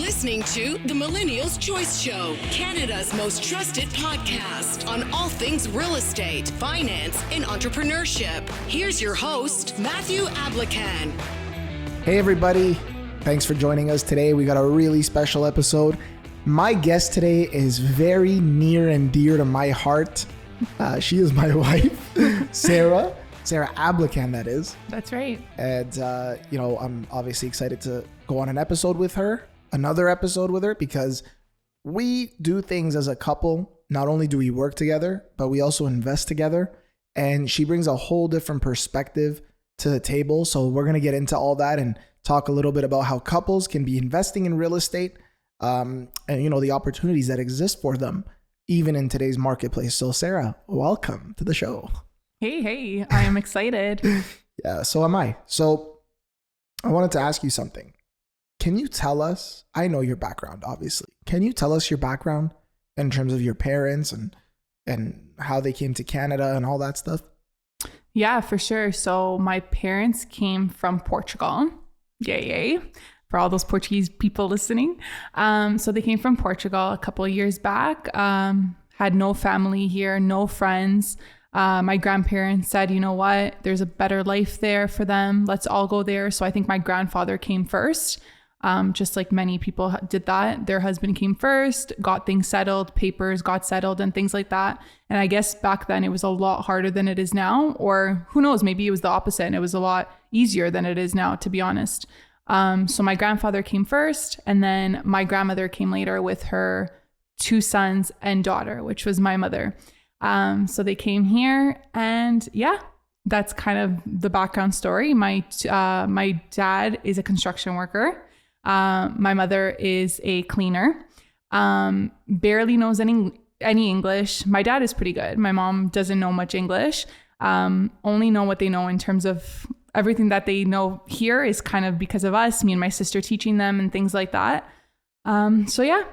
listening to the Millennials Choice Show, Canada's most trusted podcast on all things real estate, finance, and entrepreneurship. Here's your host, Matthew Ablakan. Hey everybody, thanks for joining us today. We got a really special episode. My guest today is very near and dear to my heart. She is my wife, Sara Ablakan, that is. That's right. And, I'm obviously excited to go on another episode with her, because we do things as a couple. Not only do we work together, but we also invest together. And she brings a whole different perspective to the table. So we're going to get into all that and talk a little bit about how couples can be investing in real estate, and, the opportunities that exist for them, even in today's marketplace. So Sara, welcome to the show. Hey, I am excited. Yeah, so am I. So I wanted to ask you something. Can you tell us, I know your background, obviously. Can you tell us your background in terms of your parents and how they came to Canada and all that stuff? Yeah, for sure. So my parents came from Portugal. Yay. For all those Portuguese people listening. So they came from Portugal a couple of years back, had no family here, no friends. My grandparents said, you know what, there's a better life there for them. Let's all go there. So I think my grandfather came first, just like many people did that. Their husband came first, got things settled, papers got settled and things like that. And I guess back then it was a lot harder than it is now, or who knows, maybe it was the opposite and it was a lot easier than it is now, to be honest. So my grandfather came first, and then my grandmother came later with her 2 sons and daughter, which was my mother. So they came here, and yeah, that's kind of the background story. My dad is a construction worker. My mother is a cleaner. Barely knows any English. My dad is pretty good. My mom doesn't know much English. Only know what they know in terms of everything that they know here is kind of because of us, me and my sister teaching them and things like that. So yeah.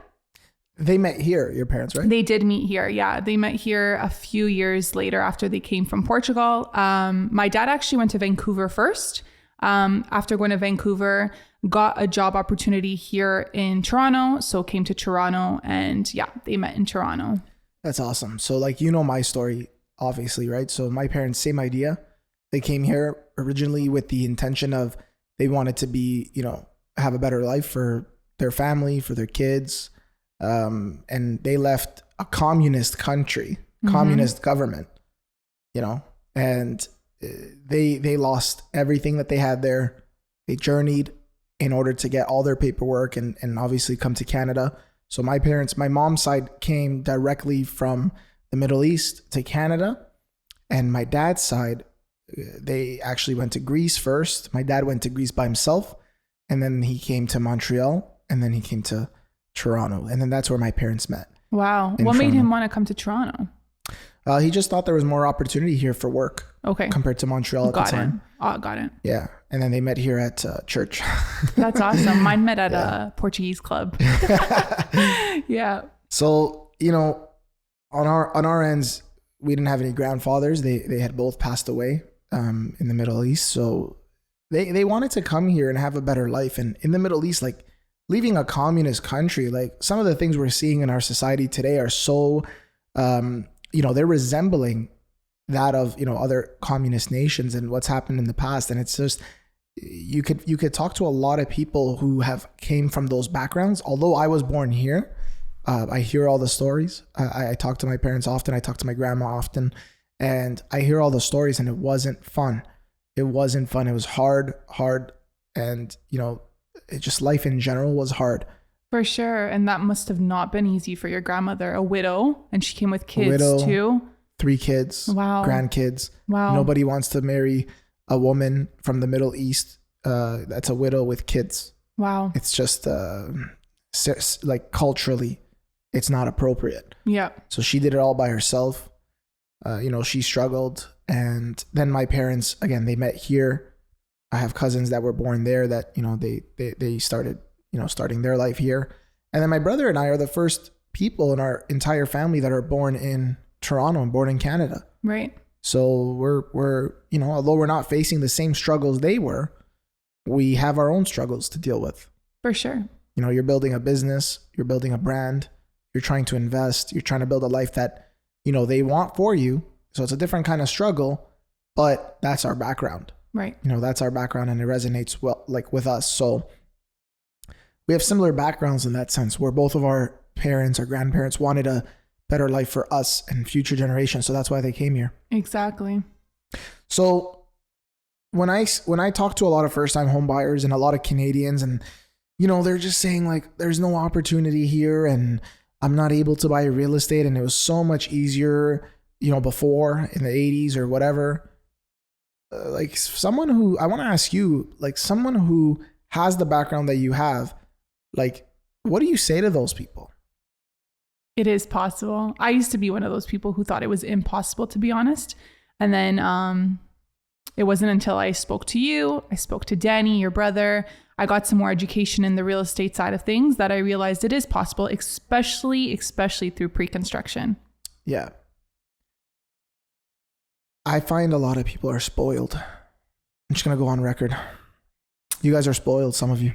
They met here, your parents, right? They did meet here. Yeah. They met here a few years later after they came from Portugal. My dad actually went to Vancouver first. After going to Vancouver, got a job opportunity here in Toronto. So came to Toronto, and yeah, they met in Toronto. That's awesome. So my story, obviously, right? So my parents, same idea. They came here originally with the intention of they wanted to be, have a better life for their family, for their kids. And they left a communist country, communist government, and they lost everything that they had there. They journeyed in order to get all their paperwork and obviously come to Canada. So my mom's side came directly from the Middle East to Canada, and my dad's side, they actually went to Greece first. My dad went to Greece by himself, and then he came to Montreal, and then he came to Toronto, and then that's where my parents met. Wow. What made him want to come to Toronto? He just thought there was more opportunity here for work. Okay. Compared to Montreal at the time. Got it. Yeah. And then they met here at church. That's awesome. Mine met at a Portuguese club. Yeah. So, on our ends, we didn't have any grandfathers. They had both passed away in the Middle East. So they wanted to come here and have a better life. And in the Middle East, leaving a communist country, some of the things we're seeing in our society today are so, they're resembling that of, other communist nations and what's happened in the past. And it's just, you could talk to a lot of people who have came from those backgrounds. Although I was born here, I hear all the stories. I talk to my parents often. I talk to my grandma often, and I hear all the stories, and it wasn't fun. It wasn't fun. It was hard. And, it just, life in general was hard. For sure. And that must have not been easy for your grandmother, a widow, and she came with kids too. 3 kids. Wow. Grandkids. Wow. Nobody wants to marry a woman from the Middle East that's a widow with kids. Wow. It's just culturally, it's not appropriate. Yeah. So she did it all by herself. She struggled. And then my parents, again, they met here. I have cousins that were born there that, they started, starting their life here. And then my brother and I are the first people in our entire family that are born in Toronto and born in Canada. Right. So we're although we're not facing the same struggles they were, we have our own struggles to deal with. For sure. You know, you're building a business, you're building a brand, you're trying to invest, you're trying to build a life that, you know, they want for you. So it's a different kind of struggle, but that's our background. Right. You know, that's our background and it resonates well, like with us. So we have similar backgrounds in that sense where both of our parents or grandparents wanted a better life for us and future generations. So that's why they came here. Exactly. So when I talk to a lot of first time home buyers and a lot of Canadians, and, you know, they're just saying like, there's no opportunity here and I'm not able to buy real estate. And it was so much easier, you know, before in the 80s or whatever. Like someone who, I want to ask you, like someone who has the background that you have, like, what do you say to those people? It is possible. I used to be one of those people who thought it was impossible, to be honest. And then it wasn't until I spoke to you, I spoke to Danny, your brother, I got some more education in the real estate side of things that I realized it is possible, especially through pre-construction. Yeah. I find a lot of people are spoiled. I'm just going to go on record. You guys are spoiled, some of you.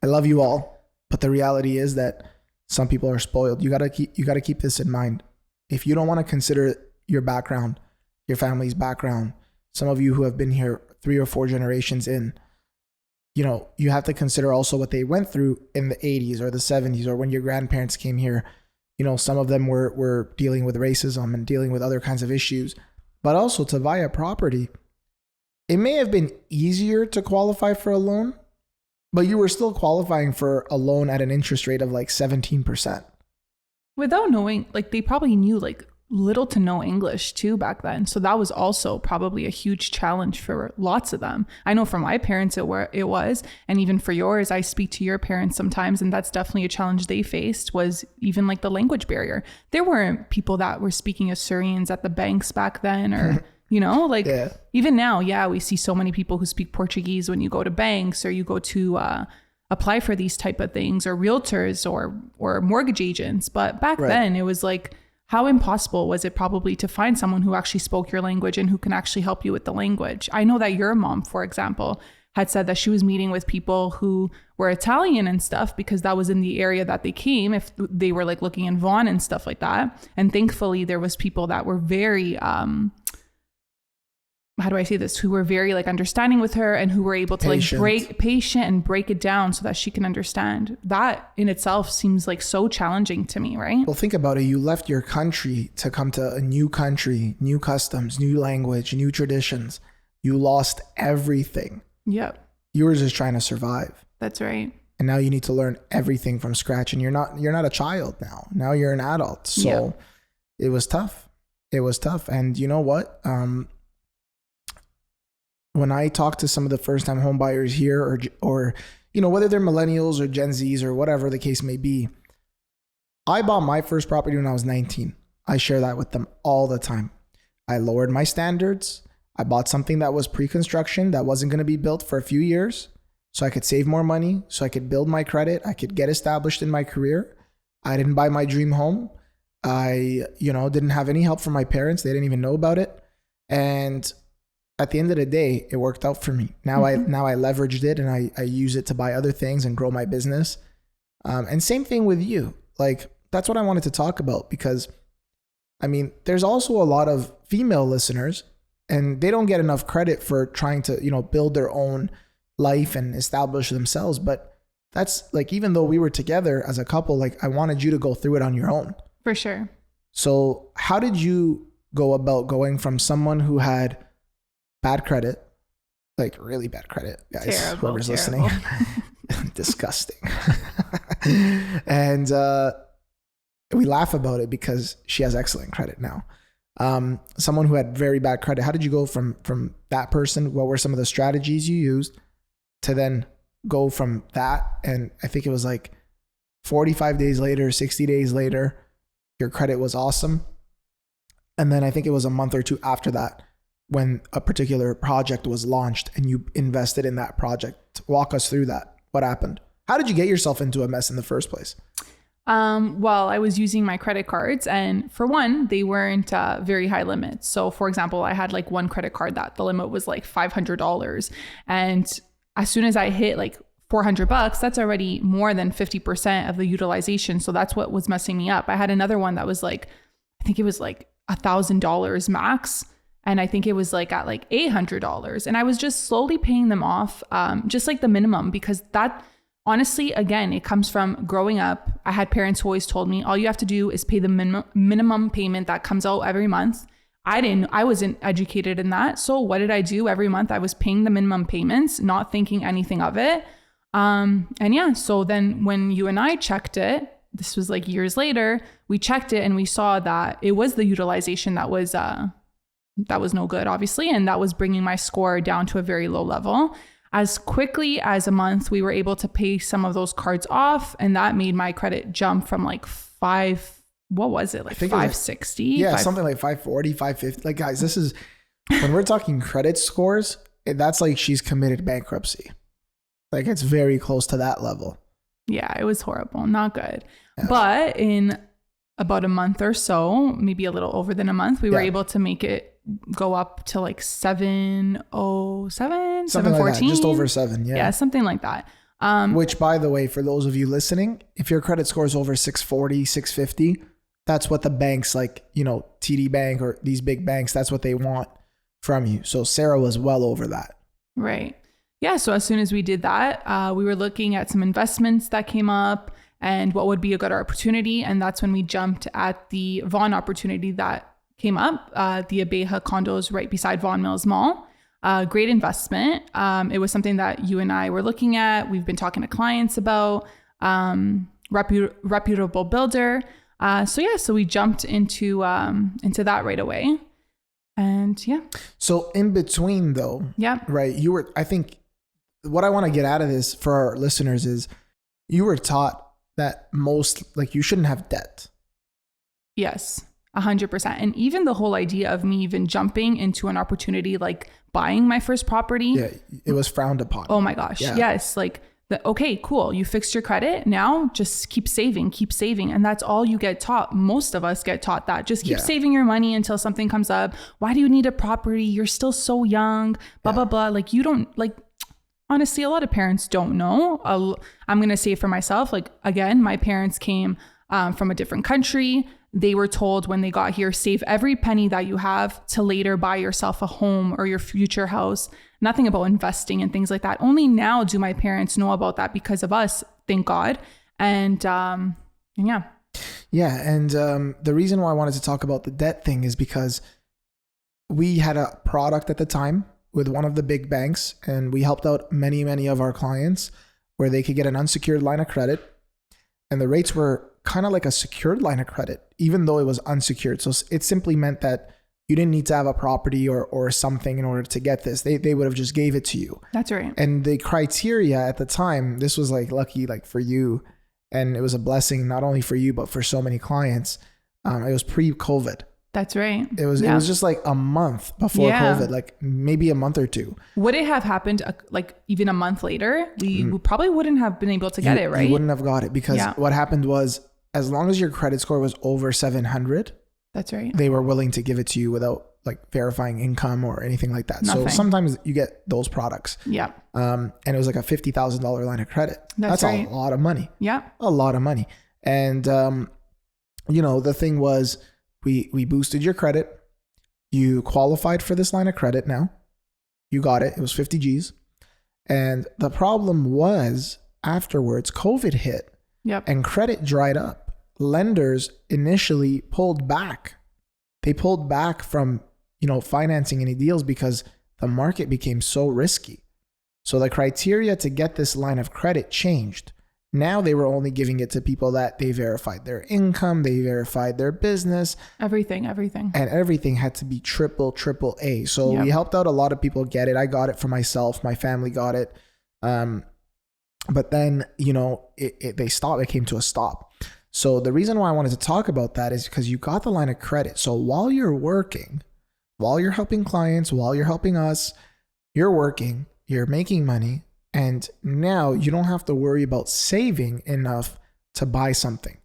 I love you all, but the reality is that some people are spoiled. You got to keep this in mind. If you don't want to consider your background, your family's background, some of you who have been here 3 or 4 generations in, you know, you have to consider also what they went through in the 80s or the 70s or when your grandparents came here. You know, some of them were dealing with racism and dealing with other kinds of issues, but also to buy a property, it may have been easier to qualify for a loan, but you were still qualifying for a loan at an interest rate of like 17%. Without knowing, like they probably knew like little to no English too back then. So that was also probably a huge challenge for lots of them. I know for my parents it was, and even for yours, I speak to your parents sometimes, and that's definitely a challenge they faced, was even like the language barrier. There weren't people that were speaking Assyrians at the banks back then, or you know, like even now, we see so many people who speak Portuguese when you go to banks or you go to apply for these type of things, or realtors or mortgage agents. But back then it was like, how impossible was it probably to find someone who actually spoke your language and who can actually help you with the language? I know that your mom, for example, had said that she was meeting with people who were Italian and stuff because that was in the area that they came, if they were like looking in Vaughan and stuff like that. And thankfully there was people that were very, how do I say this, who were very like understanding with her and who were able to break it down so that she can understand. That in itself seems like so challenging to me, right? Well, think about it. You left your country to come to a new country, new customs, new language, new traditions. You lost everything. Yep. You were just trying to survive. That's right. And now you need to learn everything from scratch, and you're not a child now. Now you're an adult. So It was tough. It was tough. And you know what? When I talk to some of the first-time home buyers here, or you know, whether they're millennials or Gen Zs or whatever the case may be, I bought my first property when I was 19. I share that with them all the time. I lowered my standards. I bought something that was pre-construction that wasn't going to be built for a few years, so I could save more money, so I could build my credit, I could get established in my career. I didn't buy my dream home. I, you know, didn't have any help from my parents. They didn't even know about it. And at the end of the day, it worked out for me. Now I leveraged it, and I use it to buy other things and grow my business. And same thing with you. Like, that's what I wanted to talk about, because I mean, there's also a lot of female listeners, and they don't get enough credit for trying to, you know, build their own life and establish themselves. But that's like, even though we were together as a couple, like I wanted you to go through it on your own. For sure. So how did you go about going from someone who had bad credit, like really bad credit, guys, whoever's listening, disgusting. And we laugh about it because she has excellent credit now. Someone who had very bad credit. How did you go from that person? What were some of the strategies you used to then go from that? And I think it was like 45 days later, 60 days later, your credit was awesome. And then I think it was a month or 2 after that when a particular project was launched and you invested in that project. Walk us through that. What happened? How did you get yourself into a mess in the first place? Well, I was using my credit cards, and for one, they weren't very high limits. So for example, I had like one credit card that the limit was like $500. And as soon as I hit like $400, that's already more than 50% of the utilization. So that's what was messing me up. I had another one that was like, I think it was like $1,000 max. And I think it was like at like $800. And I was just slowly paying them off, just like the minimum, because that honestly, again, it comes from growing up. I had parents who always told me, all you have to do is pay the minimum payment that comes out every month. I wasn't educated in that. So what did I do? Every month I was paying the minimum payments, not thinking anything of it. And yeah, so then when you and I checked it, this was like years later, we checked it and we saw that it was the utilization that was no good, obviously. And that was bringing my score down to a very low level. As quickly as a month, we were able to pay some of those cards off. And that made my credit jump from like what was it? Like 560? Yeah, something like 540, 550. Like, guys, this is, when we're talking credit scores, that's like she's committed bankruptcy. Like, it's very close to that level. Yeah, it was horrible. Not good. Yeah. But in about a month or so, maybe a little over than a month, we were able to make it go up to like 707, 714. Like that, just over 7. Yeah. Yeah, something like that. Which, by the way, for those of you listening, if your credit score is over 640, 650, that's what the banks like, TD Bank or these big banks, that's what they want from you. So Sara was well over that. Right. Yeah. So as soon as we did that, we were looking at some investments that came up and what would be a good opportunity. And that's when we jumped at the Vaughan opportunity that came up, the Abeja condos right beside Vaughan Mills Mall. Great investment. It was something that you and I were looking at. We've been talking to clients about, reputable builder. So we jumped into that right away. And yeah. So in between though, right, I think what I want to get out of this for our listeners is you were taught that you shouldn't have debt. Yes, 100%. And even the whole idea of me even jumping into an opportunity, like buying my first property. Yeah, it was frowned upon. Oh my gosh. Yeah. Yes. Like, okay, cool. You fixed your credit. Now just keep saving. And that's all you get taught. Most of us get taught that. Just keep saving your money until something comes up. Why do you need a property? You're still so young, blah, blah, blah. Like you don't honestly, a lot of parents don't know. I'm going to say for myself, like, again, my parents came from a different country. They were told when they got here, save every penny that you have to later buy yourself a home or your future house. Nothing about investing and things like that. Only now do my parents know about that because of us, thank God. And yeah. Yeah. And the reason why I wanted to talk about the debt thing is because we had a product at the time with one of the big banks, and we helped out many, many of our clients where they could get an unsecured line of credit. And the rates were kind of like a secured line of credit, even though it was unsecured. So it simply meant that you didn't need to have a property or something in order to get this. They would have just gave it to you. That's right. And the criteria at the time, this was like lucky, like for you. And it was a blessing, not only for you, but for so many clients. It was pre-COVID. That's right. It was just like a month before COVID, like maybe a month or two. Would it have happened like even a month later? We probably wouldn't have been able to get it, right? You wouldn't have got it because what happened was, as long as your credit score was over 700, that's right, they were willing to give it to you without like verifying income or anything like that. Nothing. So sometimes you get those products. Yeah. And it was like a $50,000 line of credit. That's right. A lot of money. Yeah. A lot of money. And, the thing was, we boosted your credit. You qualified for this line of credit now. You got it. It was 50 G's. And the problem was afterwards, COVID hit. Yep. And credit dried up. Lenders initially pulled back. They pulled back from, financing any deals because the market became so risky. So the criteria to get this line of credit changed. Now they were only giving it to people that they verified their income, they verified their business. Everything. And everything had to be triple A. So we helped out a lot of people get it. I got it for myself. My family got it. But then, they stopped. It came to a stop. So the reason why I wanted to talk about that is because you got the line of credit. So while you're working, while you're helping clients, while you're helping us, you're working, you're making money. And now you don't have to worry about saving enough to buy something.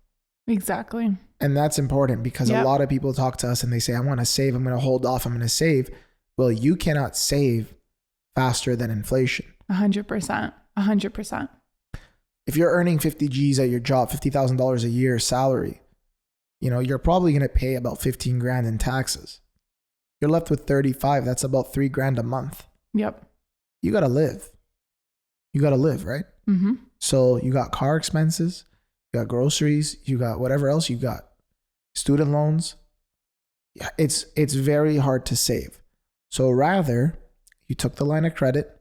Exactly. And that's important because a lot of people talk to us and they say, I want to save, I'm going to hold off, I'm going to save. Well, you cannot save faster than inflation. 100%. 100%. If you're earning 50 G's at your job, $50,000 a year salary, you're probably going to pay about 15 grand in taxes. You're left with 35. That's about 3 grand a month. Yep. You got to live. Right? Mm-hmm. So you got car expenses, you got groceries, you got whatever else you got, student loans. It's very hard to save. So rather, you took the line of credit,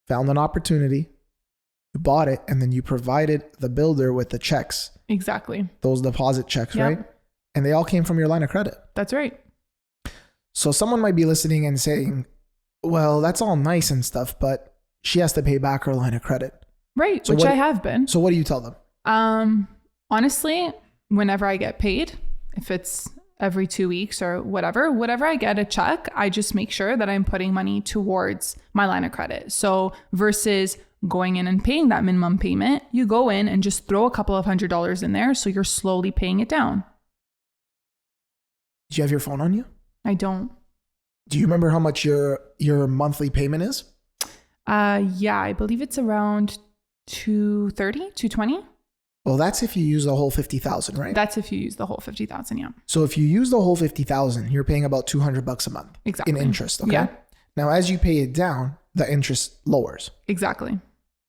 found an opportunity, you bought it, and then you provided the builder with the checks. Exactly. Those deposit checks, Yep. right? And they all came from your line of credit. That's right. So someone might be listening and saying, well, that's all nice and stuff, but she has to pay back her line of credit. Right. So which I have been. So what do you tell them? Honestly, whenever I get paid, if it's every 2 weeks or whatever I get a check, I just make sure that I'm putting money towards my line of credit. So versus going in and paying that minimum payment, you go in and just throw a couple of $100 in there. So you're slowly paying it down. Do you have your phone on you? I don't. Do you remember how much your monthly payment is? Yeah, I believe it's around 230, 220. Well, that's if you use the whole 50,000, right? That's if you use the whole 50,000. Yeah. So if you use the whole 50,000, you're paying about $200 a month Exactly. in interest. Okay. Yeah. Now, as you pay it down, the interest lowers, Exactly.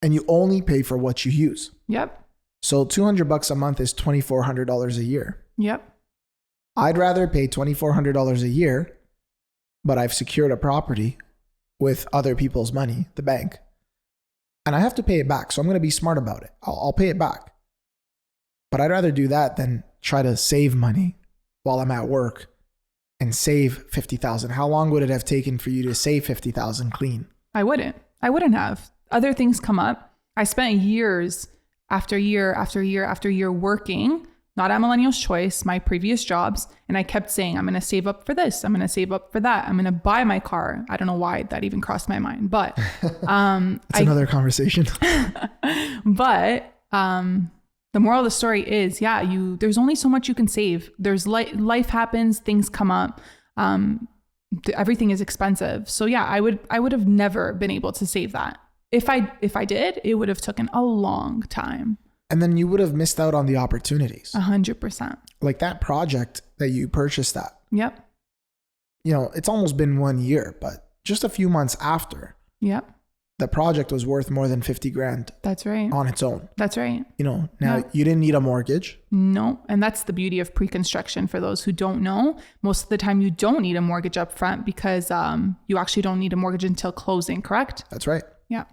and you only pay for what you use. Yep. So $200 a month is $2,400 a year. Yep. I'd rather pay $2,400 a year, but I've secured a property with other people's money, the bank, and I have to pay it back. So I'm going to be smart about it. I'll pay it back. But I'd rather do that than try to save money while I'm at work and save 50,000. How long would it have taken for you to save 50,000 clean? I wouldn't have. Other things come up. I spent years after year after year after year working, not at Millennials Choice, my previous jobs. And I kept saying, I'm going to save up for this. I'm going to save up for that. I'm going to buy my car. I don't know why that even crossed my mind, but, It's another conversation. But, the moral of the story is, there's only so much you can save. There's life happens, things come up. Everything is expensive. So yeah, I would have never been able to save that. If I did, it would have taken a long time. And then you would have missed out on the opportunities. 100%. Like that project that you purchased that. Yep. It's almost been 1 year, but just a few months after. Yep. The project was worth more than 50 grand. That's right. On its own. That's right. Now Yep. You didn't need a mortgage. No. And that's the beauty of pre-construction. For those who don't know, most of the time you don't need a mortgage up front because you actually don't need a mortgage until closing, correct? That's right. Yeah.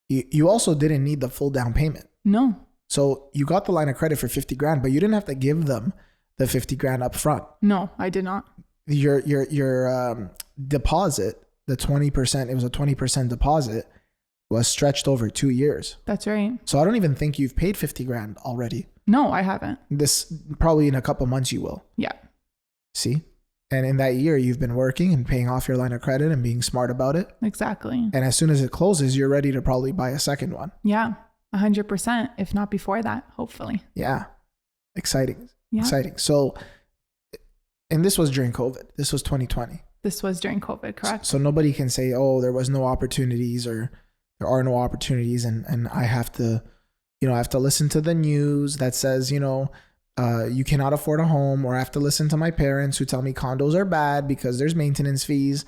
You also didn't need the full down payment. No. So you got the line of credit for 50 grand, but you didn't have to give them the 50 grand up front. No, I did not. Your deposit, the 20%, it was a 20% deposit, was stretched over 2 years. That's right. So I don't even think you've paid 50 grand already. No, I haven't. This probably in a couple months you will. Yeah. See? And in that year, you've been working and paying off your line of credit and being smart about it. Exactly. And as soon as it closes, you're ready to probably buy a second one. Yeah. 100%. If not before that, hopefully. Yeah. Exciting. Yeah. Exciting. So, and this was during COVID. This was 2020. This was during COVID, correct? So nobody can say, oh, there was no opportunities or there are no opportunities. And I have to, I have to listen to the news that says, you cannot afford a home, or I have to listen to my parents who tell me condos are bad because there's maintenance fees.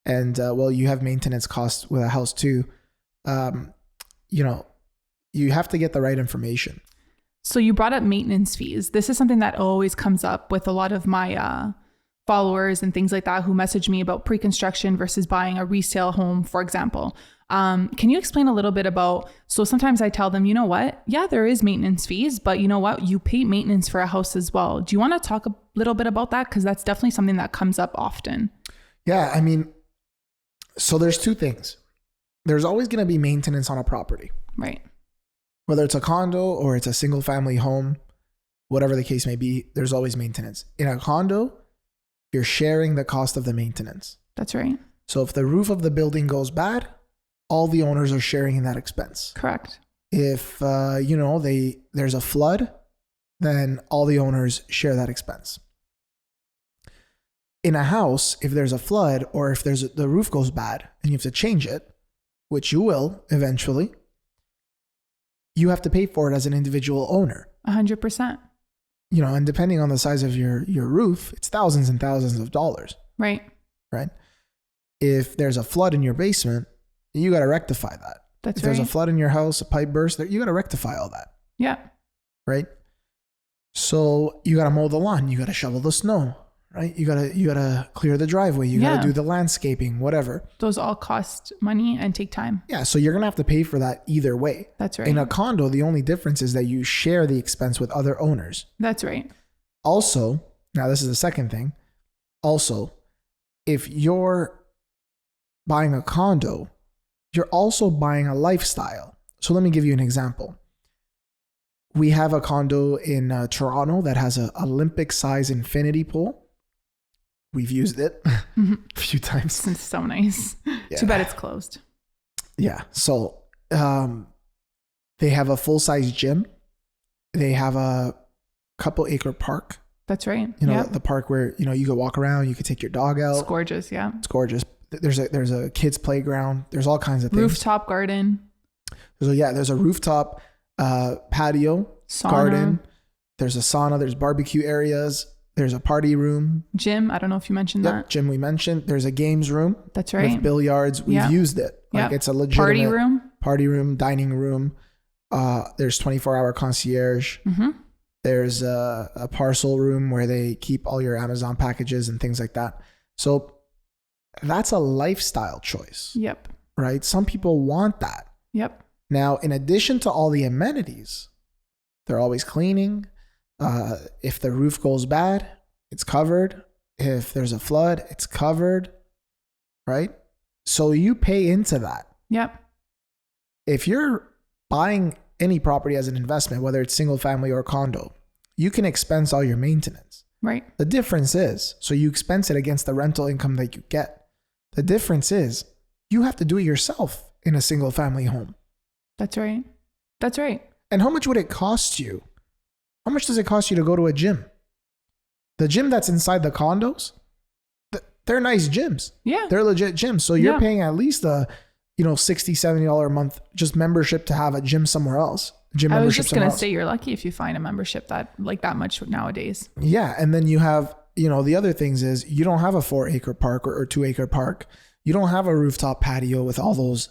And, well, you have maintenance costs with a house too. You have to get the right information. So you brought up maintenance fees. This is something that always comes up with a lot of my followers and things like that who message me about pre-construction versus buying a resale home, for example. Can you explain a little bit about, so sometimes I tell them, you know what? Yeah, there is maintenance fees, but you know what? You pay maintenance for a house as well. Do you want to talk a little bit about that? Because that's definitely something that comes up often. Yeah, so there's two things. There's always going to be maintenance on a property. Right. Whether it's a condo or it's a single family home, whatever the case may be, there's always maintenance. In a condo, you're sharing the cost of the maintenance. That's right. So if the roof of the building goes bad, all the owners are sharing in that expense. Correct. If, there's a flood, then all the owners share that expense. In a house, if there's a flood or if the roof goes bad and you have to change it, which you will eventually, you have to pay for it as an individual owner. 100%. And depending on the size of your roof, it's thousands and thousands of dollars. Right. Right. If there's a flood in your basement, you got to rectify that. That's if right. there's a flood in your house, a pipe burst, you got to rectify all that. Yeah. Right. So you got to mow the lawn. You got to shovel the snow. Right. You got to clear the driveway. You got to do the landscaping, whatever. Those all cost money and take time. Yeah. So you're going to have to pay for that either way. That's right. In a condo, the only difference is that you share the expense with other owners. That's right. Also, now this is the second thing. Also, if you're buying a condo, you're also buying a lifestyle. So let me give you an example. We have a condo in Toronto that has an Olympic-size infinity pool. We've used it a few times. It's so nice. Yeah. Too bad it's closed. Yeah. So they have a full-size gym. They have a couple-acre park. That's right. The park where you could walk around. You could take your dog out. It's gorgeous. Yeah. It's gorgeous. There's a kids playground. There's all kinds of things. Rooftop garden. There's a rooftop patio, Sauna. garden. There's a sauna. There's barbecue areas. There's a party room. Gym. I don't know if you mentioned that. Gym we mentioned. There's a games room. That's right. With billiards. We've used it. It's a legitimate party room, dining room. There's 24-hour concierge. Mm-hmm. There's a parcel room where they keep all your Amazon packages and things like that. So that's a lifestyle choice. Yep. Right? Some people want that. Yep. Now, in addition to all the amenities, they're always cleaning. If the roof goes bad, it's covered. If there's a flood, it's covered. Right? So you pay into that. Yep. If you're buying any property as an investment, whether it's single family or condo, you can expense all your maintenance. Right. The difference is, so you expense it against the rental income that you get. The difference is you have to do it yourself in a single family home. That's right. That's right. And how much would it cost you? How much does it cost you to go to a gym? The gym that's inside the condos, they're nice gyms. Yeah. They're legit gyms. So you're paying at least a $60, $70 a month just membership to have a gym somewhere else. I was just going to say, you're lucky if you find a membership that much nowadays. Yeah. And then you have, the other things is you don't have a 4-acre park or 2-acre park. You don't have a rooftop patio with all those,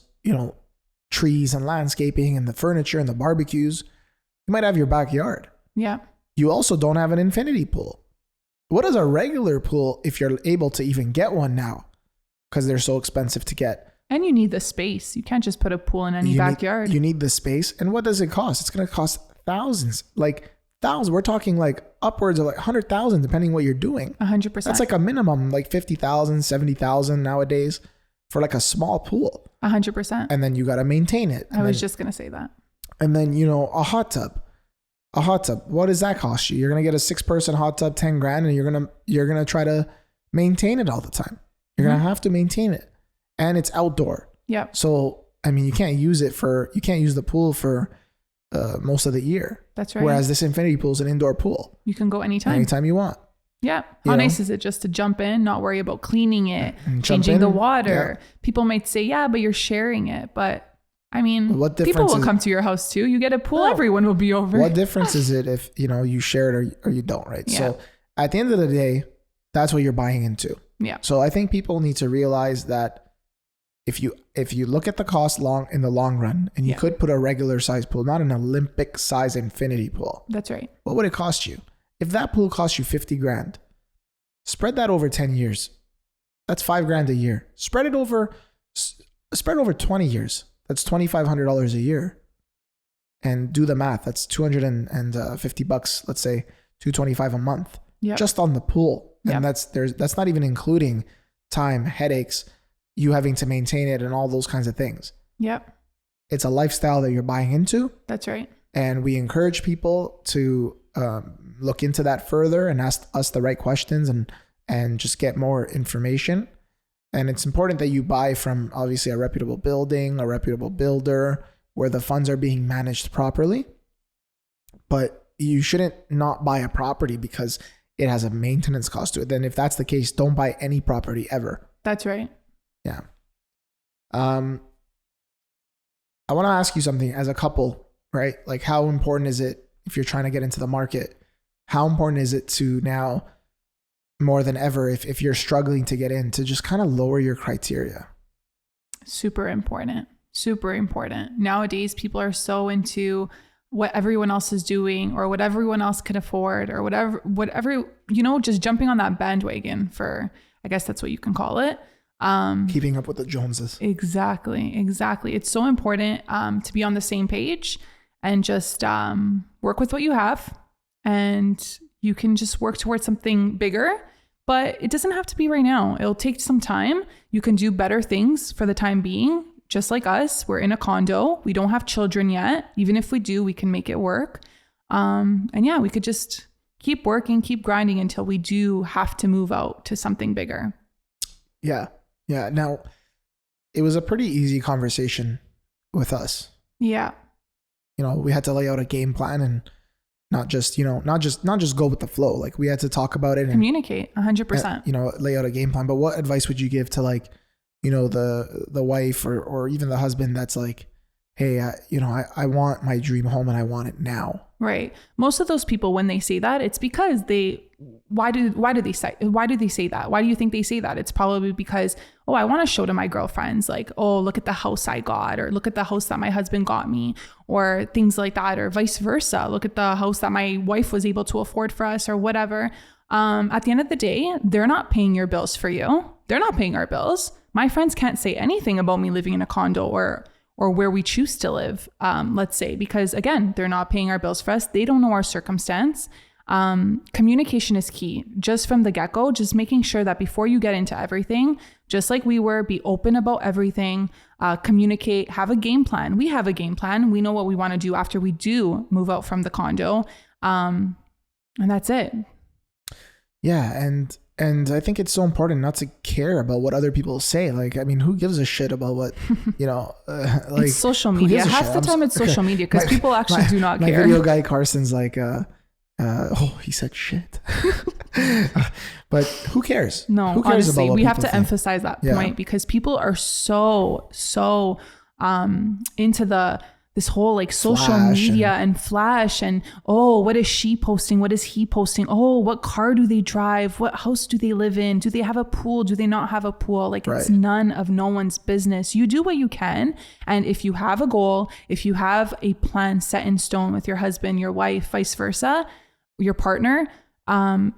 trees and landscaping and the furniture and the barbecues. You might have your backyard. Yeah. You also don't have an infinity pool. What is a regular pool if you're able to even get one now? Because they're so expensive to get. And you need the space. You can't just put a pool in any backyard. You need the space. And what does it cost? It's going to cost thousands. Like thousands. We're talking like upwards of like 100,000 depending what you're doing. 100%. That's like a minimum, like 50,000, 70,000 nowadays for like a small pool. 100%. And then you got to maintain it. I was just going to say that. And then, a hot tub. A hot tub. What does that cost you? You're going to get a 6-person hot tub, 10 grand, and you're going to try to maintain it all the time. You're going to have to maintain it. And it's outdoor. Yep. So, you can't use the pool for most of the year. That's right. Whereas this infinity pool is an indoor pool. You can go anytime. Anytime you want. Yeah. How nice is it just to jump in, not worry about cleaning it, and changing the water. Yeah. People might say, yeah, but you're sharing it. But people will come to your house too. You get a pool, everyone will be over. What difference is it if, you share it or you don't, right? Yeah. So at the end of the day, that's what you're buying into. Yeah. So I think people need to realize that if you look at the cost in the long run, and you could put a regular size pool, not an Olympic size infinity pool. That's right. What would it cost you? If that pool cost you 50 grand, spread that over 10 years. That's 5 grand a year. Spread it over 20 years. That's $2,500 a year. And do the math. That's $250, let's say $225 a month. Yep. Just on the pool. And that's not even including time, headaches, you having to maintain it and all those kinds of things. Yep. It's a lifestyle that you're buying into. That's right. And we encourage people to look into that further and ask us the right questions and just get more information. And it's important that you buy from obviously a reputable building, a reputable builder, where the funds are being managed properly. But you shouldn't not buy a property because it has a maintenance cost to it. Then if that's the case, don't buy any property ever. That's right. Yeah. I want to ask you something as a couple, right? Like, how important is it if you're trying to get into the market? How important is it to now, more than ever, if you're struggling to get in, to just kind of lower your criteria? Super important. Super important. Nowadays, people are so into what everyone else is doing or what everyone else can afford or whatever, just jumping on that bandwagon for, I guess that's what you can call it. Keeping up with the Joneses. Exactly. It's so important to be on the same page and just work with what you have, and you can just work towards something bigger, but it doesn't have to be right now. It'll take some time. You can do better things for the time being. Just like us, we're in a condo. We don't have children yet. Even if we do, we can make it work. And yeah, we could just keep working, keep grinding until we do have to move out to something bigger. Yeah. Now, it was a pretty easy conversation with us. Yeah. We had to lay out a game plan and not just go with the flow. Like, we had to talk about it and communicate 100%. Lay out a game plan. But what advice would you give to, like, the wife or even the husband that's like, hey, I want my dream home and I want it now. Right. Most of those people, when they say that, it's because why do they say that? Why do you think they say that? It's probably because, I want to show to my girlfriends, like, look at the house I got, or look at the house that my husband got me, or things like that, or vice versa. Look at the house that my wife was able to afford for us, or whatever. At the end of the day, they're not paying your bills for you. They're not paying our bills. My friends can't say anything about me living in a condo or where we choose to live, let's say, because again, they're not paying our bills for us. They don't know our circumstance. Communication is key. Just from the get-go, just making sure that before you get into everything, just like we were, be open about everything, communicate, have a game plan. We have a game plan. We know what we want to do after we do move out from the condo. And that's it. Yeah. And I think it's so important not to care about what other people say. Like, I mean, who gives a shit about what, like, it's social media. Half the time it's social media because people actually do not care. My video guy Carson's like, he said shit. But who cares? No, who cares honestly, about what we have to think? emphasize that point because people are so into this whole like social media and flash and what is she posting? What is he posting? What car do they drive? What house do they live in? Do they have a pool? Do they not have a pool? Like it's none of no one's business. You do what you can. And if you have a goal, if you have a plan set in stone with your husband, your wife, vice versa, your partner,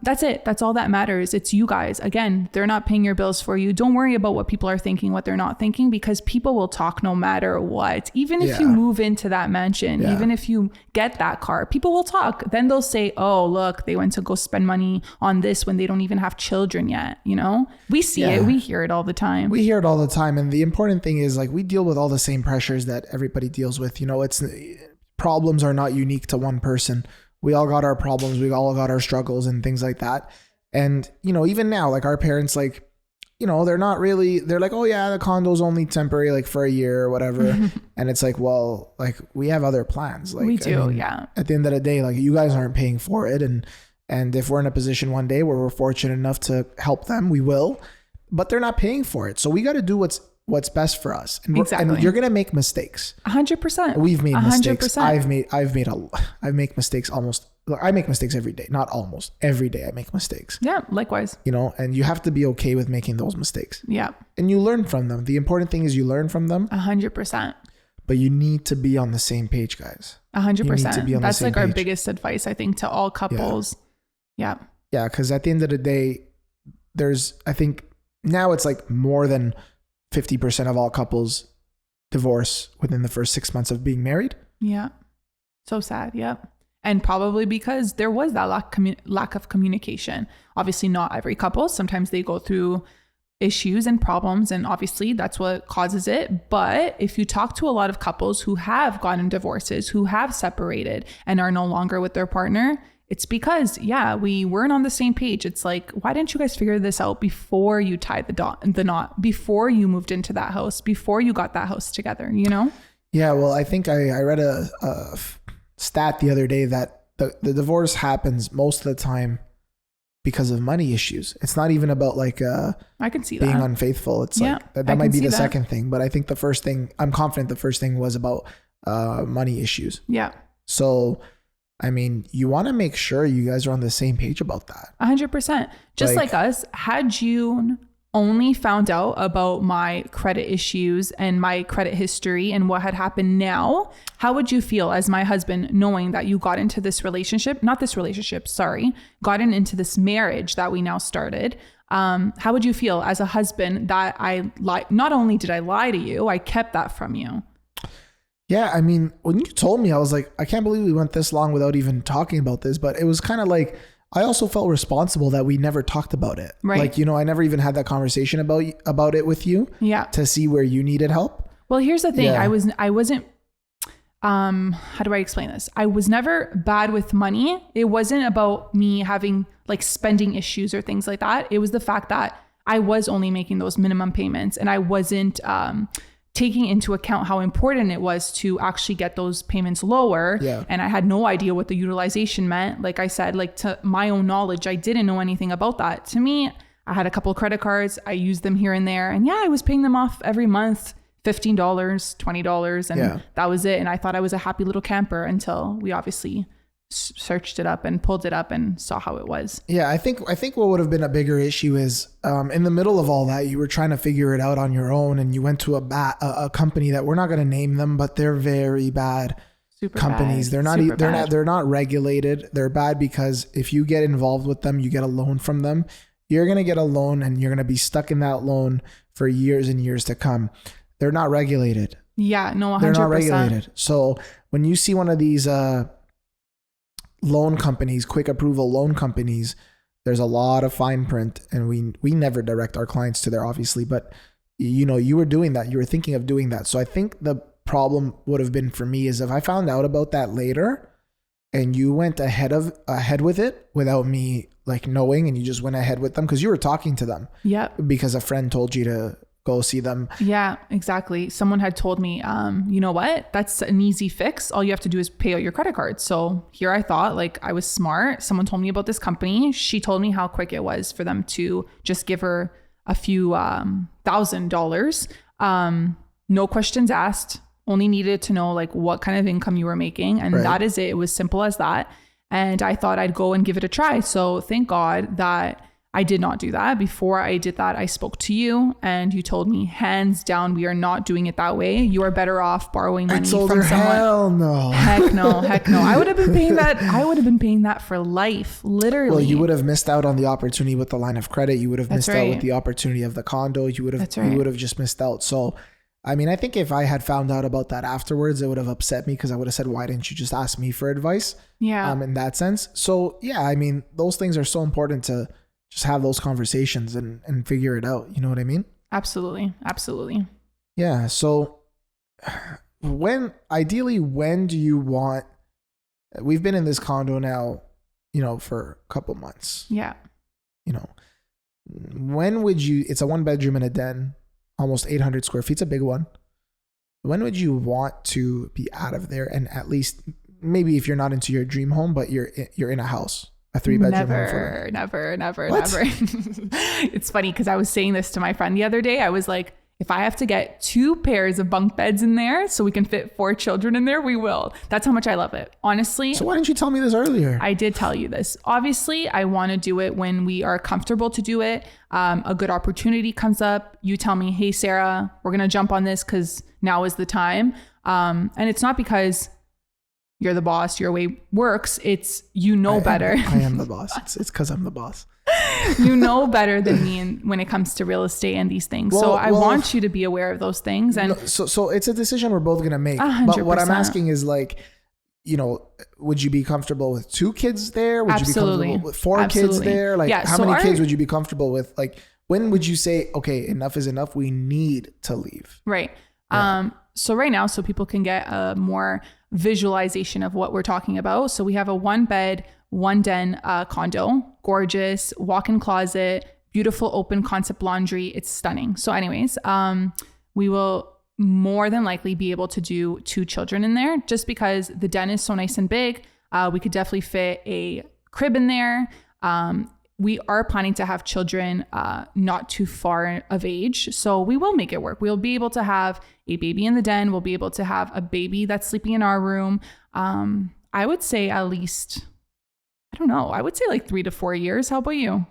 that's it. That's all that matters. It's you guys. Again, they're not paying your bills for you. Don't worry about what people are thinking, what they're not thinking, because people will talk no matter what. Even if you move into that mansion, even if you get that car, people will talk. Then they'll say, oh, look, they went to go spend money on this when they don't even have children yet. We see it. We hear it all the time. We hear it all the time. And the important thing is, like, we deal with all the same pressures that everybody deals with. Problems are not unique to one person. We all got our problems. We all got our struggles and things like that. And, even now, like, our parents, like, they're like, oh yeah, the condo's only temporary, like for a year or whatever. And it's like, well, like, we have other plans. Like, we do. Yeah. At the end of the day, like, you guys aren't paying for it. And if we're in a position one day where we're fortunate enough to help them, we will, but they're not paying for it. So we got to do what's best for us. And, and you're going to make mistakes. 100%. We've made 100%. mistakes. I make mistakes I make mistakes every day, not almost every day. I make mistakes. Yeah. Likewise. And you have to be okay with making those mistakes. Yeah. And you learn from them. The important thing is you learn from them. 100%. But you need to be on the same page, guys. 100%. That's like our biggest advice, I think, to all couples. Yeah. Yeah. Cause at the end of the day, I think now it's like more than 50% of all couples divorce within the first 6 months of being married. Yeah. So sad. Yeah. And probably because there was that lack of communication. Obviously not every couple. Sometimes they go through issues and problems, and obviously that's what causes it. But if you talk to a lot of couples who have gotten divorces, who have separated and are no longer with their partner, it's because, we weren't on the same page. It's like, why didn't you guys figure this out before you tied the knot, before you moved into that house, before you got that house together, Yeah, well, I think I read a stat the other day that the divorce happens most of the time because of money issues. It's not even about like I can see being that. unfaithful. It's Yeah, like that I might can be see the that. second thing, but I think I'm confident the first thing was about money issues. Yeah. So, I mean, you want to make sure you guys are on the same page about that. 100%. Just like us, had you only found out about my credit issues and my credit history and what had happened now, how would you feel as my husband knowing that you got into this relationship, gotten into this marriage that we now started? How would you feel as a husband that not only did I lie to you, I kept that from you? Yeah, I mean, when you told me, I was like, I can't believe we went this long without even talking about this. But it was kind of like, I also felt responsible that we never talked about it. Right. Like, you know, I never even had that conversation about it with you. Yeah. To see where you needed help. Well, here's the thing. Yeah. I wasn't, how do I explain this? I was never bad with money. It wasn't about me having like spending issues or things like that. It was the fact that I was only making those minimum payments and I wasn't, taking into account how important it was to actually get those payments lower. Yeah. And I had no idea what the utilization meant. Like I said, like to my own knowledge, I didn't know anything about that. To me, I had a couple of credit cards. I used them here and there. And yeah, I was paying them off every month, $15, $20. And that was it. And I thought I was a happy little camper until we obviously searched it up and pulled it up and saw how it was. Yeah, I think what would have been a bigger issue is in the middle of all that, you were trying to figure it out on your own, and you went to a company that we're not going to name them, but they're very bad Super companies. bad. They're not regulated. They're bad because if you get involved with them, you get a loan from them. You're going to get a loan and you're going to be stuck in that loan for years and years to come. They're not regulated. Yeah, no, 100%. They're not regulated. So when you see one of these loan companies, quick approval loan companies, there's a lot of fine print, and we never direct our clients to there, obviously, but you know, you were doing that. You were thinking of doing that. So I think the problem would have been for me is if I found out about that later and you went ahead with it without me like knowing, and you just went ahead with them because you were talking to them. Yeah. Because a friend told you to go see them. Yeah, exactly. Someone had told me, you know what? That's an easy fix. All you have to do is pay out your credit card. So here I thought like I was smart. Someone told me about this company. She told me how quick it was for them to just give her a few $1,000. No questions asked. Only needed to know like what kind of income you were making. And that is it. It was simple as that. And I thought I'd go and give it a try. So thank God that I did not do that. Before I did that, I spoke to you and you told me hands down, we are not doing it that way. You are better off borrowing money from someone. Hell no. Heck no. I would have been paying that. I would have been paying that for life, literally. Well, you would have missed out on the opportunity with the line of credit. You would have missed out with the opportunity of the condo. You would have just missed out. So, I mean, I think if I had found out about that afterwards, it would have upset me because I would have said, why didn't you just ask me for advice? Yeah. In that sense. So yeah, I mean, those things are so important to just have those conversations and figure it out. You know what I mean? Absolutely. Yeah. So when do you want, we've been in this condo now, you know, for a couple months. Yeah. You know, when would you, it's a 1-bedroom and a den, almost 800 square feet. It's a big one. When would you want to be out of there? And at least maybe if you're not into your dream home, but you're in a house. A 3-bedroom home. Never. It's funny because I was saying this to my friend the other day. I was like, if I have to get 2 pairs of bunk beds in there so we can fit 4 children in there, we will. That's how much I love it. Honestly. So why didn't you tell me this earlier? I did tell you this. Obviously, I want to do it when we are comfortable to do it. A good opportunity comes up. You tell me, hey, Sarah, we're going to jump on this because now is the time. And it's not because you're the boss, your way works. It's, better. I am the boss. It's because I'm the boss. You know better than me when it comes to real estate and these things. So I want you to be aware of those things. And so it's a decision we're both going to make. 100%. But what I'm asking is like, you know, would you be comfortable with 2 kids there? Would Absolutely. you be comfortable with 4 kids there? Like how many kids would you be comfortable with? Like when would you say, okay, enough is enough. We need to leave. Right. Yeah. So right now, so people can get a more visualization of what we're talking about. So we have a 1-bed, 1-den condo, gorgeous walk-in closet, beautiful open concept laundry. It's stunning. So anyways, we will more than likely be able to do 2 children in there just because the den is so nice and big. We could definitely fit a crib in there. we are planning to have children not too far of age. So we will make it work. We'll be able to have a baby in the den. We'll be able to have a baby that's sleeping in our room. I would say at least, I don't know, I would say like 3 to 4 years. How about you?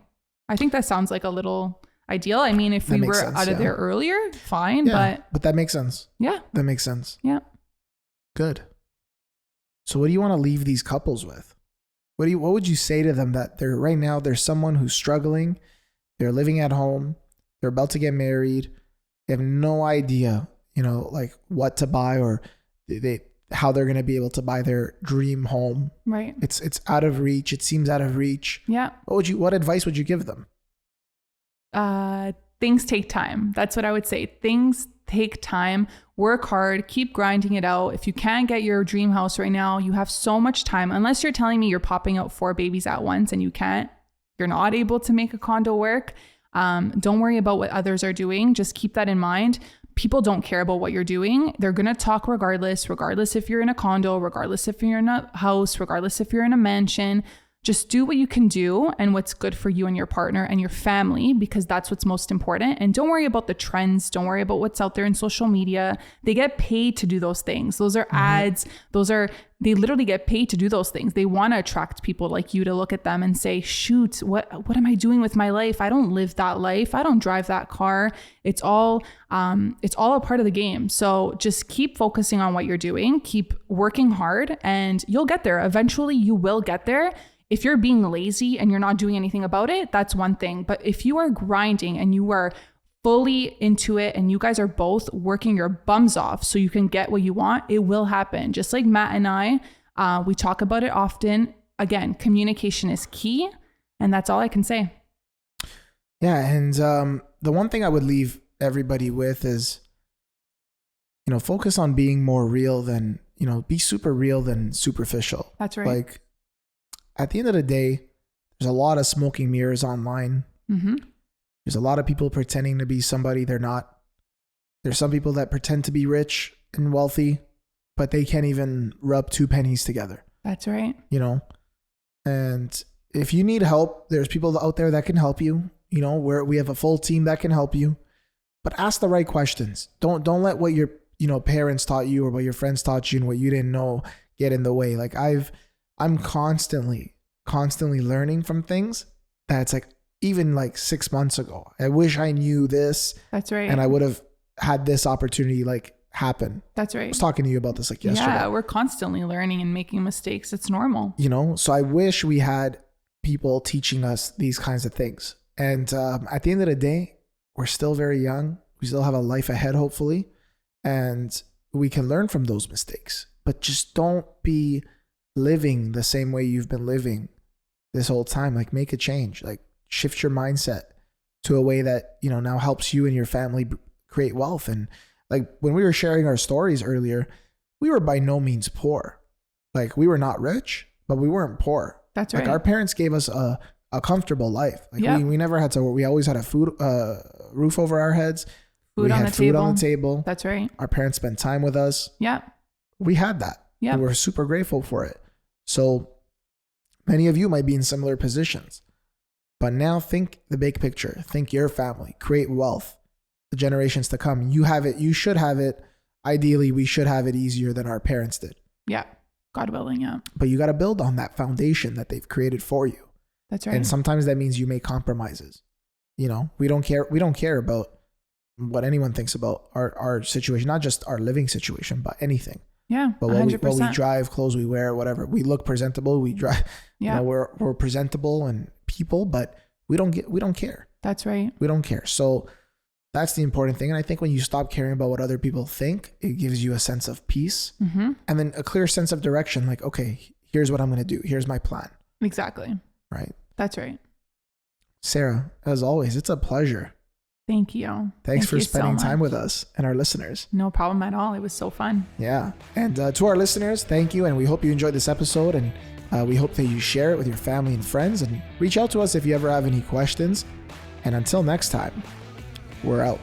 I think that sounds like a little ideal. I mean, if we were out of there earlier, fine. Yeah, but that makes sense. Yeah. That makes sense. Yeah. Good. So what do you want to leave these couples with? What would you say to them that right now there's someone who's struggling, they're living at home, they're about to get married, they have no idea, like what to buy or how they're going to be able to buy their dream home. Right. It's out of reach. It seems out of reach. Yeah. What advice would you give them? Things take time. That's what I would say. Things take time. Work hard, keep grinding it out. If you can't get your dream house right now, you have so much time. Unless you're telling me you're popping out 4 babies at once and you're not able to make a condo work. Don't worry about what others are doing. Just keep that in mind. People don't care about what you're doing. They're going to talk regardless if you're in a condo, regardless if you're in a house, regardless if you're in a mansion. Just do what you can do and what's good for you and your partner and your family, because that's what's most important. And don't worry about the trends. Don't worry about what's out there in social media. They get paid to do those things. Those are ads. They literally get paid to do those things. They want to attract people like you to look at them and say, shoot, what am I doing with my life? I don't live that life. I don't drive that car. It's all a part of the game. So just keep focusing on what you're doing. Keep working hard and you'll get there. Eventually you will get there. If you're being lazy and you're not doing anything about it, that's one thing. But if you are grinding and you are fully into it and you guys are both working your bums off so you can get what you want, it will happen. Just like Matt and I, we talk about it often. Again, communication is key. And that's all I can say. Yeah. And the one thing I would leave everybody with is, focus on being more real than, be super real than superficial. That's right. Like, at the end of the day, there's a lot of smoking mirrors online. Mm-hmm. There's a lot of people pretending to be somebody they're not. There's some people that pretend to be rich and wealthy, but they can't even rub 2 pennies together. That's right. And if you need help, there's people out there that can help you. We have a full team that can help you. But ask the right questions. Don't let what your parents taught you or what your friends taught you and what you didn't know get in the way. Like I'm constantly learning from things that's like, even like 6 months ago, I wish I knew this. That's right. And I would have had this opportunity like happen. That's right. I was talking to you about this like yesterday. Yeah, we're constantly learning and making mistakes. It's normal. So I wish we had people teaching us these kinds of things. And at the end of the day, we're still very young. We still have a life ahead, hopefully. And we can learn from those mistakes. But just don't be living the same way you've been living this whole time. Like make a change, like shift your mindset to a way that, now helps you and your family create wealth. And like when we were sharing our stories earlier, we were by no means poor. Like we were not rich, but we weren't poor. That's right. Like our parents gave us a comfortable life. Like we never had to, we always had a roof over our heads. Food on the table. That's right. Our parents spent time with us. Yeah. We had that. Yeah. And we're super grateful for it. So many of you might be in similar positions, but now think the big picture, think your family, create wealth, the generations to come. You have it. You should have it. Ideally, we should have it easier than our parents did. Yeah. God willing. Yeah. But you got to build on that foundation that they've created for you. That's right. And sometimes that means you make compromises. We don't care. We don't care about what anyone thinks about our situation, not just our living situation, but anything. Yeah, but what we drive, clothes we wear, whatever. We look presentable. We drive. Yeah, we're presentable and people, but we don't care. That's right. We don't care. So that's the important thing. And I think when you stop caring about what other people think, it gives you a sense of peace and then a clear sense of direction. Like, okay, here's what I'm going to do. Here's my plan. Exactly. Right. That's right. Sarah, as always, it's a pleasure. Thank you. Thanks for spending time with us and our listeners. No problem at all. It was so fun. Yeah. And to our listeners, thank you. And we hope you enjoyed this episode. And we hope that you share it with your family and friends. And reach out to us if you ever have any questions. And until next time, we're out.